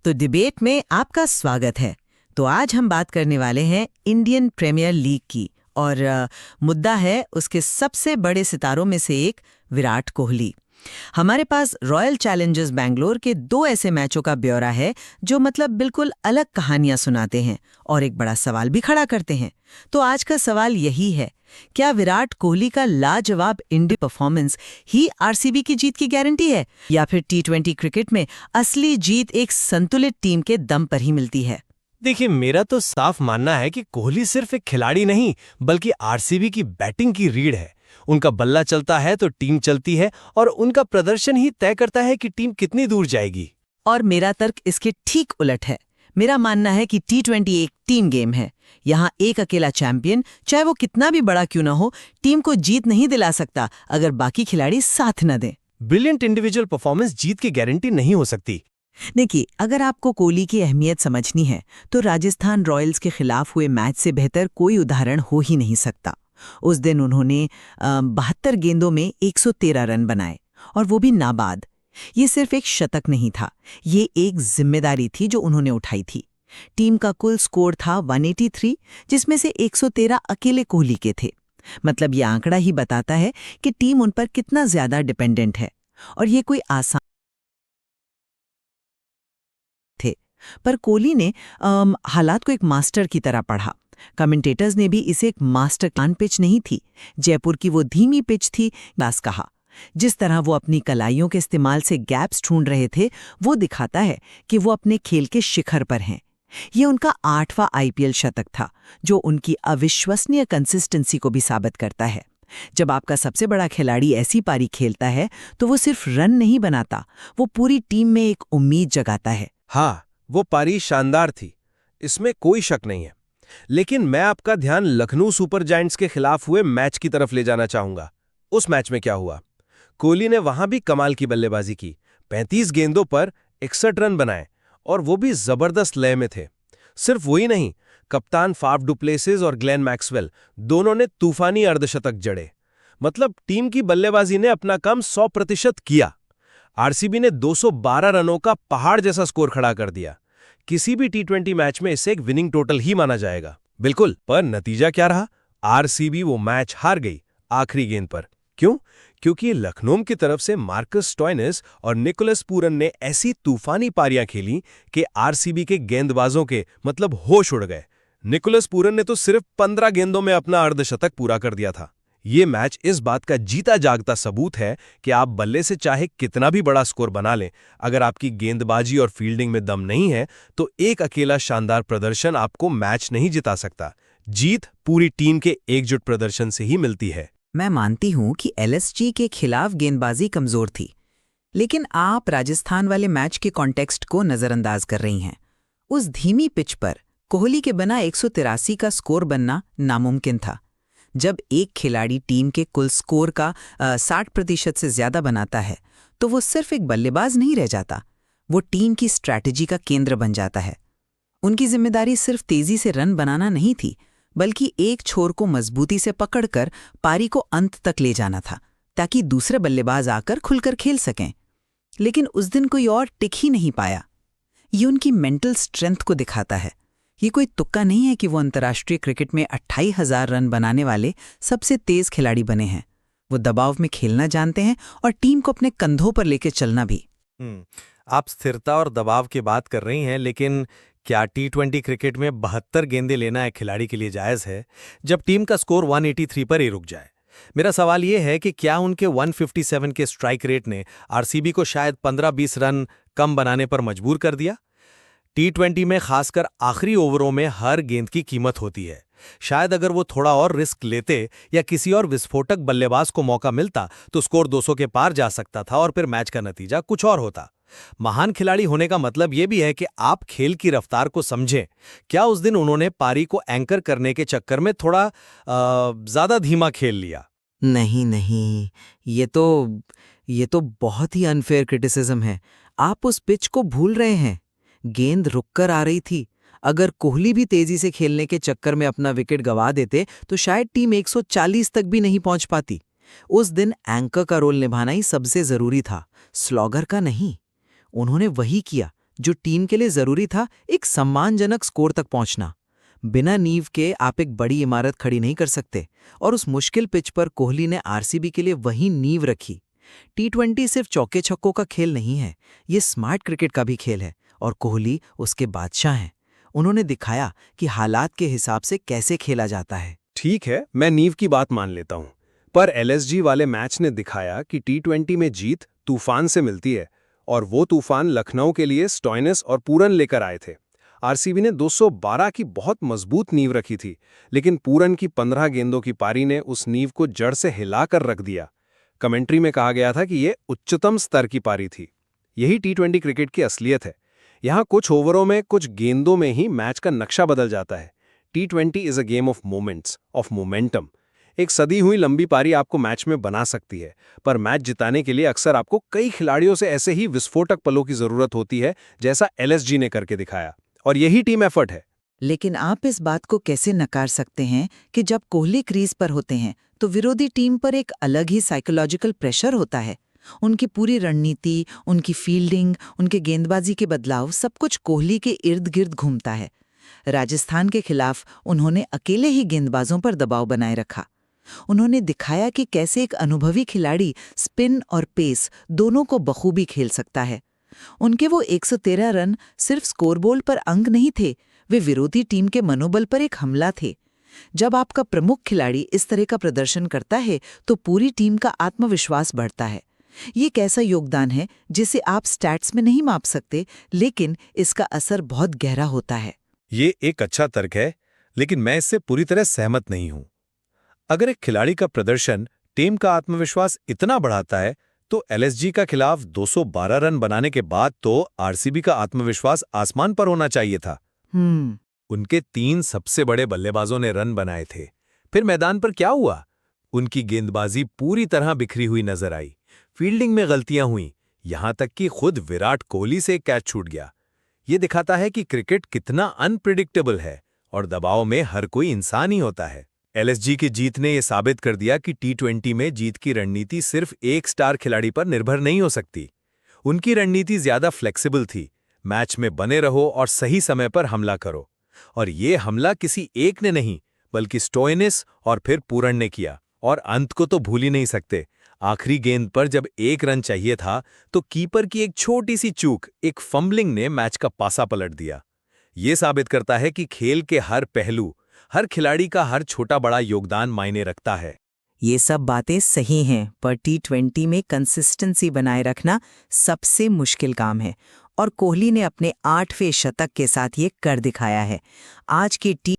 तो डिबेट में आपका स्वागत है। तो आज हम बात करने वाले हैं इंडियन प्रीमियर लीग की और मुद्दा है उसके सबसे बड़े सितारों में से एक विराट कोहली। हमारे पास रॉयल चैलेंजर्स बैंगलोर के दो ऐसे मैचों का ब्यौरा है जो मतलब बिल्कुल अलग कहानियां सुनाते हैं और एक बड़ा सवाल भी खड़ा करते हैं। तो आज का सवाल यही है, क्या विराट कोहली का लाजवाब इंडियन परफॉर्मेंस ही आरसीबी की जीत की गारंटी है, या फिर टी20 क्रिकेट में असली जीत एक संतुलित टीम के दम पर ही मिलती है? देखिए, मेरा तो साफ मानना है कि कोहली सिर्फ एक खिलाड़ी नहीं बल्कि आरसीबी की बैटिंग की रीढ़ है। उनका बल्ला चलता है तो टीम चलती है और उनका प्रदर्शन ही तय करता है कि टीम कितनी दूर जाएगी। और मेरा तर्क इसके ठीक उलट है। मेरा मानना है कि टी20 एक टीम गेम है। यहाँ एक अकेला चैंपियन, चाहे वो कितना भी बड़ा क्यों ना हो, टीम को जीत नहीं दिला सकता अगर बाकी खिलाड़ी साथ न दें। ब्रिलियंट इंडिविजुअल परफॉर्मेंस जीत की गारंटी नहीं हो सकती। देखिए, अगर आपको कोहली की अहमियत समझनी है तो राजस्थान रॉयल्स के खिलाफ हुए मैच से बेहतर कोई उदाहरण हो ही नहीं सकता। उस दिन उन्होंने 72 गेंदों में 113 रन बनाए, और वो भी नाबाद। ये सिर्फ एक शतक नहीं था, ये एक जिम्मेदारी थी जो उन्होंने उठाई थी। टीम का कुल स्कोर था 183, जिसमें से 113 अकेले कोहली के थे। मतलब ये आंकड़ा ही बताता है कि टीम उन पर कितना ज्यादा डिपेंडेंट है। और ये कोई आसान थे, पर कोहली ने हालात को एक मास्टर की तरह पढ़ा। कमेंटेटर्स ने भी इसे एक मास्टर प्लान पिच नहीं थी, जयपुर की वो धीमी पिच थी, बस कहा। जिस तरह वो अपनी कलाइयों के इस्तेमाल से गैप्स ढूंढ रहे थे, वो दिखाता है कि वो अपने खेल के शिखर पर हैं। ये उनका 8वां आईपीएल शतक था, जो उनकी अविश्वसनीय कंसिस्टेंसी को भी साबित करता है। जब आपका सबसे बड़ा खिलाड़ी ऐसी पारी खेलता है तो वो सिर्फ रन नहीं बनाता, वो पूरी टीम में एक उम्मीद जगाता है। हाँ, वो पारी शानदार थी, इसमें कोई शक नहीं है। लेकिन मैं आपका ध्यान लखनऊ सुपर जायंट्स के खिलाफ हुए मैच की तरफ ले जाना चाहूंगा। उस मैच में क्या हुआ? कोहली ने वहां भी कमाल की बल्लेबाजी की। 35 गेंदों पर 61 रन बनाए, और वो भी जबरदस्त लय में थे। सिर्फ वही नहीं, कप्तान फाफ डु प्लेसिस और ग्लेन मैक्सवेल दोनों ने तूफानी अर्धशतक जड़े। मतलब टीम की बल्लेबाजी ने अपना काम 100% किया। आरसीबी ने 212 रनों का पहाड़ जैसा स्कोर खड़ा कर दिया। किसी भी टी20 मैच में इसे एक विनिंग टोटल ही माना जाएगा। बिल्कुल, पर नतीजा क्या रहा? आरसीबी वो मैच हार गई आखिरी गेंद पर। क्यों? क्योंकि लखनऊ की तरफ से मार्कस स्टोइनिस और निकोलस पूरन ने ऐसी तूफानी पारियां खेली कि आरसीबी के गेंदबाजों के मतलब होश उड़ गए। निकोलस पूरन ने तो सिर्फ 15 गेंदों में अपना अर्धशतक पूरा कर दिया था। ये मैच इस बात का जीता जागता सबूत है कि आप बल्ले से चाहे कितना भी बड़ा स्कोर बना लें, अगर आपकी गेंदबाजी और फील्डिंग में दम नहीं है तो एक अकेला शानदार प्रदर्शन आपको मैच नहीं जिता सकता। जीत पूरी टीम के एकजुट प्रदर्शन से ही मिलती है। मैं मानती हूं कि एलएसजी के खिलाफ गेंदबाजी कमजोर थी, लेकिन आप राजस्थान वाले मैच के कॉन्टेक्स्ट को नजरअंदाज कर रही हैं। उस धीमी पिच पर कोहली के बिना 183 का स्कोर बनना नामुमकिन था। जब एक खिलाड़ी टीम के कुल स्कोर का 60% से ज्यादा बनाता है तो वो सिर्फ एक बल्लेबाज नहीं रह जाता, वो टीम की स्ट्रैटेजी का केंद्र बन जाता है। उनकी जिम्मेदारी सिर्फ तेजी से रन बनाना नहीं थी, बल्कि एक छोर को मजबूती से पकड़कर पारी को अंत तक ले जाना था, ताकि दूसरे बल्लेबाज आकर खुलकर खेल सकें। लेकिन उस दिन कोई और टिक ही नहीं पाया। ये उनकी मेंटल स्ट्रेंथ को दिखाता है। ये कोई तुक्का नहीं है कि वो अंतर्राष्ट्रीय क्रिकेट में 28,000 रन बनाने वाले सबसे तेज खिलाड़ी बने हैं। वो दबाव में खेलना जानते हैं और टीम को अपने कंधों पर लेकर चलना भी। आप स्थिरता और दबाव की बात कर रही हैं, लेकिन क्या टी20 क्रिकेट में 72 गेंदें लेना एक खिलाड़ी के लिए जायज़ है जब टीम का स्कोर 183 पर ही रुक जाए? मेरा सवाल यह है कि क्या उनके 157 के स्ट्राइक रेट ने आरसीबी को शायद 15-20 रन कम बनाने पर मजबूर कर दिया? टी20 में खासकर आखिरी ओवरों में हर गेंद की कीमत होती है। शायद अगर वो थोड़ा और रिस्क लेते या किसी और विस्फोटक बल्लेबाज को मौका मिलता तो स्कोर 200 के पार जा सकता था और फिर मैच का नतीजा कुछ और होता। महान खिलाड़ी होने का मतलब ये भी है कि आप खेल की रफ्तार को समझें। क्या उस दिन उन्होंने पारी को एंकर करने के चक्कर में थोड़ा ज्यादा धीमा खेल लिया? नहीं, ये तो बहुत ही अनफेयर क्रिटिसिज्म है। आप उस पिच को भूल रहे हैं। गेंद रुककर आ रही थी। अगर कोहली भी तेजी से खेलने के चक्कर में अपना विकेट गंवा देते तो शायद टीम 140 तक भी नहीं पहुंच पाती। उस दिन एंकर का रोल निभाना ही सबसे जरूरी था, स्लॉगर का नहीं। उन्होंने वही किया जो टीम के लिए जरूरी था एक सम्मानजनक स्कोर तक पहुंचना। बिना नींव के आप एक बड़ी इमारत खड़ी नहीं कर सकते, और उस मुश्किल पिच पर कोहली ने आरसीबी के लिए वही नींव रखी। टी20 सिर्फ चौके छक्कों का खेल नहीं है, ये स्मार्ट क्रिकेट का भी खेल है, और कोहली उसके बादशाह हैं। उन्होंने दिखाया कि हालात के हिसाब से कैसे खेला जाता है। ठीक है, मैं नींव की बात मान लेता हूं, पर एलएसजी वाले मैच ने दिखाया कि टी20 में जीत तूफान से मिलती है, और वो तूफान लखनऊ के लिए स्टॉइनिस और पूरन लेकर आए थे। आरसीबी ने 212 की बहुत मजबूत नींव रखी थी, लेकिन पूरन की 15 गेंदों की पारी ने उस नींव को जड़ से हिलाकर रख दिया। कमेंट्री में कहा गया था कि ये उच्चतम स्तर की पारी थी। यही टी20 क्रिकेट की असलियत है। यहाँ कुछ ओवरों में, कुछ गेंदों में ही मैच का नक्शा बदल जाता है। टी20 is a game of moments, of momentum. एक सदी हुई लंबी पारी आपको मैच में बना सकती है, पर मैच जिताने के लिए अक्सर आपको कई खिलाड़ियों से ऐसे ही विस्फोटक पलों की जरूरत होती है, जैसा एलएसजी ने करके दिखाया। और यही टीम एफर्ट है। लेकिन आप इस बात को कैसे नकार सकते हैं कि जब कोहली क्रीज पर होते हैं तो विरोधी टीम पर एक अलग ही साइकोलॉजिकल प्रेशर होता है। उनकी पूरी रणनीति, उनकी फील्डिंग, उनके गेंदबाजी के बदलाव, सब कुछ कोहली के इर्द गिर्द घूमता है। राजस्थान के खिलाफ उन्होंने अकेले ही गेंदबाजों पर दबाव बनाए रखा। उन्होंने दिखाया कि कैसे एक अनुभवी खिलाड़ी स्पिन और पेस दोनों को बखूबी खेल सकता है। उनके वो 113 रन सिर्फ स्कोरबोर्ड पर अंक नहीं थे, वे विरोधी टीम के मनोबल पर एक हमला थे। जब आपका प्रमुख खिलाड़ी इस तरह का प्रदर्शन करता है तो पूरी टीम का आत्मविश्वास बढ़ता है। ये एक ऐसा योगदान है जिसे आप स्टैट्स में नहीं माप सकते, लेकिन इसका असर बहुत गहरा होता है। ये एक अच्छा तर्क है, लेकिन मैं इससे पूरी तरह सहमत नहीं हूं। अगर एक खिलाड़ी का प्रदर्शन टीम का आत्मविश्वास इतना बढ़ाता है, तो एलएसजी का खिलाफ 212 रन बनाने के बाद तो आरसीबी का आत्मविश्वास आसमान पर होना चाहिए था। उनके 3 सबसे बड़े बल्लेबाजों ने रन बनाए थे। फिर मैदान पर क्या हुआ? उनकी गेंदबाजी पूरी तरह बिखरी हुई नजर आई, फील्डिंग में गलतियां हुईं, यहां तक कि खुद विराट कोहली से कैच छूट गया। ये दिखाता है कि क्रिकेट कितना अनप्रिडिक्टेबल है, और दबाव में हर कोई इंसान ही होता है। एलएसजी की जीत ने यह साबित कर दिया कि टी20 में जीत की रणनीति सिर्फ एक स्टार खिलाड़ी पर निर्भर नहीं हो सकती। उनकी रणनीति ज्यादा फ्लेक्सिबल थी। मैच में बने रहो और सही समय पर हमला करो। और ये हमला किसी एक ने नहीं, बल्कि स्टोइनिस और फिर पूरन ने किया। और अंत को तो भूल ही नहीं सकते। आखिरी गेंद पर जब 1 रन चाहिए था, तो कीपर की एक छोटी सी चूक, एक फंबलिंग ने मैच का पासा पलट दिया। ये साबित करता है कि खेल के हर पहलू, हर खिलाड़ी का हर छोटा बड़ा योगदान मायने रखता है। ये सब बातें सही हैं, पर टी20 में कंसिस्टेंसी बनाए रखना सबसे मुश्किल काम है, और कोहली ने अपने 8वें शतक के साथ ये कर दिखाया है। आज की टी